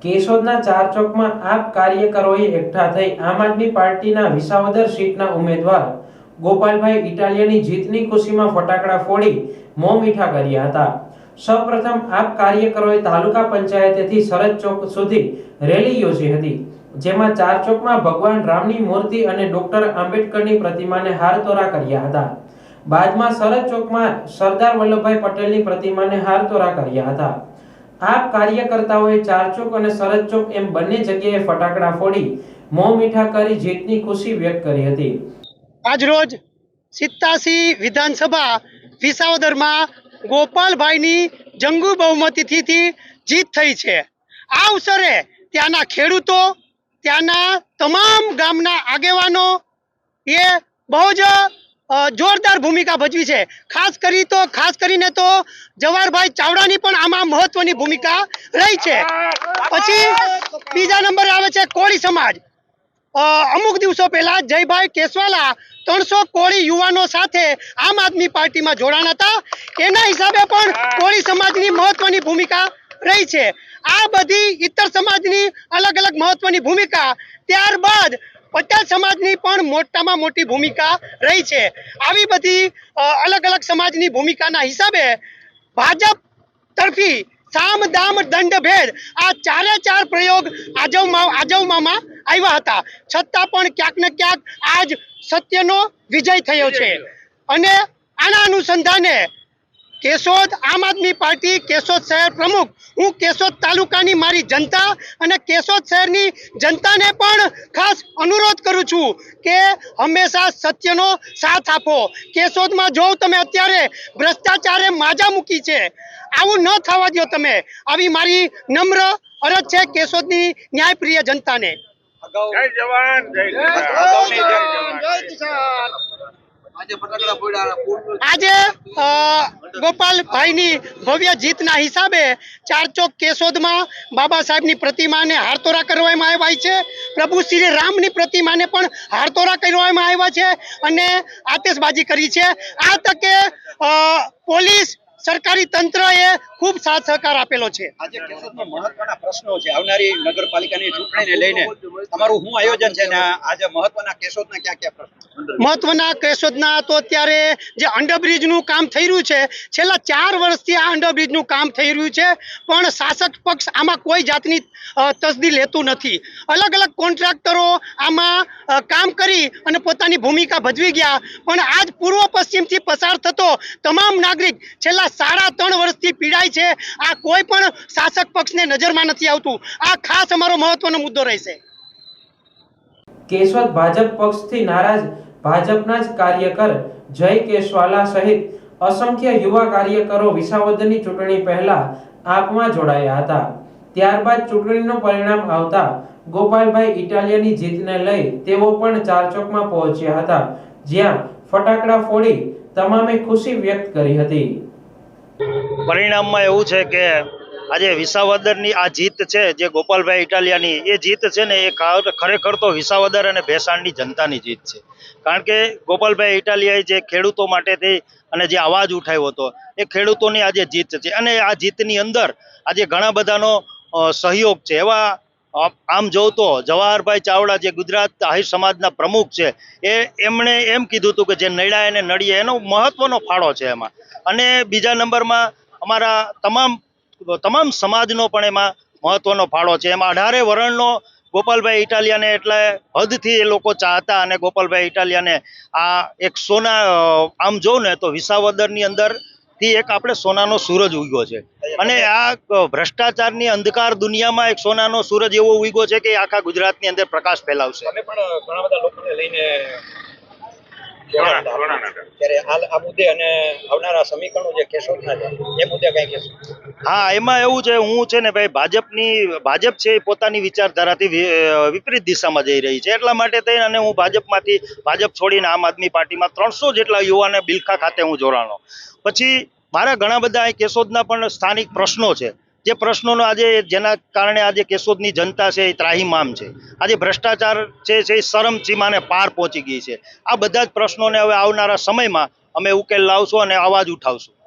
કેશોદના ચારચોકમાં આપ કાર્યકરોએ એકઠા થઈ આમ આદમી પાર્ટીના વિસાવદર સીટના ઉમેદવાર ગોપાલભાઈ ઇટાલિયાની જીતની ખુશીમાં ફટાકડા ફોડી મોં મીઠા કર્યા હતા। સૌપ્રથમ આપ કાર્યકરોએ તાલુકા પંચાયતેથી સરહદ ચોક સુધી રેલી યોજી હતી, જેમાં ચારચોકમાં ભગવાન રામની મૂર્તિ અને ડોક્ટર આંબેડકરની પ્રતિમાને હારતોરા કર્યા હતા। બાદમાં સરહદ ચોકમાં સરદાર વલ્લભભાઈ પટેલની પ્રતિમાને હારતોરા કર્યા હતા। આપ કાર્યકર્તાઓએ ચારચોક અને સરહદ ચોક એમ બંને જગ્યાએ ફટાકડા ફોડી મોં મીઠા કરી જીતની ખુશી વ્યક્ત કરી હતી। આજરોજ 87 વિધાનસભા વિસાવદરમાં ગોપાલભાઈની જંગુ બહુમતીથી જીત થઈ છે। આ અવસરે ત્યાંના ખેડૂતો, ત્યાંના તમામ ગામના આગેવાનો એ બહુ જ જોરદાર ભૂમિકા ભજવી છે। ખાસ કરીને તો જવાહરભાઈ ચાવડાની પણ આમાં મહત્વની ભૂમિકા રહી છે। પછી બીજા નંબરે આવે છે કોળી સમાજ। અમુક દિવસો પહેલા જયભાઈ કેસવાલા 300 કોળી યુવાનો સાથે આમ આદમી પાર્ટીમાં જોડાણ હતા, એના હિસાબે પણ કોળી સમાજની મહત્વની ભૂમિકા રહી છે। આ બધી ઇતર સમાજની અલગ અલગ મહત્વની ભૂમિકા, ત્યારબાદ પટેલ સમાજની પણ મોટામાં મોટી ભૂમિકા રહી છે। આવી બધી અલગ અલગ સમાજની ભૂમિકાના હિસાબે ભાજપ તરફી સામ દામ દંડ ભેદ આ ચાર પ્રયોગ આજવવામાં આવ્યા હતા, છતાં પણ ક્યાંક ને ક્યાંક આજ સત્યનો વિજય થયો છે। અને આના અનુસંધાને કેશોદ આમ આદમી પાર્ટી કેશોદ શહેર પ્રમુખ, હું કેશોદ તાલુકાની મારી જનતા અને કેશોદ શહેરની જનતાને પણ ખાસ અનુરોધ કરું છું કે હંમેશા સત્યનો સાથ આપો। કેશોદમાં જો તમે અત્યારે ભ્રષ્ટાચારે માજા મૂકી છે, આવું ન થવા દો તમે, આવી મારી નમ્ર અરજ છે કેશોદની ન્યાયપ્રિય જનતાને। જય જવાન જય કિસાન। આજે ગોપાલભાઈની ભવ્ય જીતના હિસાબે ચારચોક કેશોદમાં બાબા સાહેબની પ્રતિમાને હારતોરા કરવામાં આવ્યા છે, પ્રભુ શ્રી રામની પ્રતિમાને પણ હારતોરા કરવામાં આવ્યા છે અને આતશબાજી કરી છે। આ તકે પોલીસ, સરકારી તંત્રએ ખૂબ સાથ સહકાર આપેલો છે। આજે કેશોદમાં મહત્વના પ્રશ્નો છે, આવનારી નગરપાલિકાની ચૂંટણીને લઈને તમારું શું આયોજન છે ને આજે મહત્વના કેશોદના ક્યાં પ્રશ્નો? મહત્વના કેશોદના તો અત્યારે જે અંડરબ્રિજનું કામ થઈ રહ્યું છે, છેલ્લા 4 વર્ષથી આ અંડરબ્રિજનું કામ થઈ રહ્યું છે, પણ શાસક પક્ષ આમાં કોઈ જાતની તસદી લેતું નથી। અલગ અલગ કોન્ટ્રાક્ટરો આમાં કામ કરી અને પોતાની ભૂમિકા ભજવી ગયા, પણ આજ પૂર્વ પશ્ચિમથી પસાર થતો તમામ નાગરિક છેલ્લા 3.5 વર્ષથી પીડાય છે। આ કોઈ પણ શાસક પક્ષને નજરમાં નથી આવતું। આ ખાસ અમારો મહત્વનો મુદ્દો રહેશે। કેશોદ ભાજપ પક્ષથી નારાજ ભાજપના જ કાર્યકર જય કેશવાલા સહિત અસંખ્ય યુવા કાર્યકરો વિસાવદરની ચૂંટણી પહેલા આપમાં જોડાયા હતા। ત્યારબાદ ચૂંટણીનું પરિણામ આવતા ગોપાલભાઈ ઇટાલિયાની જીતને લઈ તેઓ પણ ચારચોકમાં પહોંચ્યા હતા, જ્યાં ફટાકડા ફોડી તમામે ખુશી વ્યક્ત કરી હતી। પરિણામમાં એવું છે કે આજે વિસાવદરની આ જીત છે જે ગોપાલભાઈ ઇટાલિયાની, એ જીત છે ને એ ખરેખર તો વિસાવદર અને ભેસાણની જનતાની જીત છે। કારણ કે ગોપાલભાઈ ઇટાલિયાએ જે ખેડૂતો માટેથી અને જે અવાજ ઉઠાવ્યો હતો એ ખેડૂતોની આજે જીત છે, અને આ જીતની અંદર આજે ઘણા બધાનો સહયોગ છે। એવા આમ જોઉં તો જવાહરભાઈ ચાવડા જે ગુજરાત આહિર સમાજના પ્રમુખ છે, એમણે એમ કીધું હતું કે જે નડ્યા એને નડીએ, એનો મહત્વનો ફાળો છે એમાં। અને બીજા નંબરમાં અમારા તમામ સમાજનો પણ એમાં મહત્વનો ફાળો છે। એમાં 18 વર્ણનો ગોપાલભાઈ ઇટાલિયાને એટલે હદથી એ લોકો ચાહતા, અને ગોપાલભાઈ ઇટાલિયાને આ એક સોના, આમ જોઉં ને તો વિસાવદરની અંદરથી એક આપણે સોનાનો સૂરજ ઉગ્યો છે, અને આ ભ્રષ્ટાચારની અંધકાર દુનિયામાં એક સોનાનો સૂરજ એવો ઉગ્યો છે કે આખા ગુજરાતની અંદર પ્રકાશ ફેલાવશે। તમે પણ ઘણા બધા લોકોને લઈને ત્યારે આ મુદ્દે અને આવનારા સમીકરણો જે કેશોદના છે એ મુદ્દે કઈ કહેશો? હા, એમાં એવું છે, હું છે ને ભાઈ ભાજપ છે એ પોતાની વિચારધારાથી વિપરીત દિશામાં જઈ રહી છે, એટલા માટે થઈને અને હું ભાજપ છોડીને આમ આદમી પાર્ટીમાં 300 જેટલા યુવાને બિલખા ખાતે હું જોડાણો। પછી મારા ઘણા બધા કેશોદના પણ સ્થાનિક પ્રશ્નો છે, જે પ્રશ્નોનો આજે જેના કારણે આજે કેશોદની જનતા છે એ ત્રાહિમામ છે। આજે ભ્રષ્ટાચાર છે એ ચરમસીમાને પાર પહોંચી ગઈ છે। આ બધા જ પ્રશ્નોને હવે આવનારા સમયમાં અમે ઉકેલ લાવશું અને અવાજ ઉઠાવશું।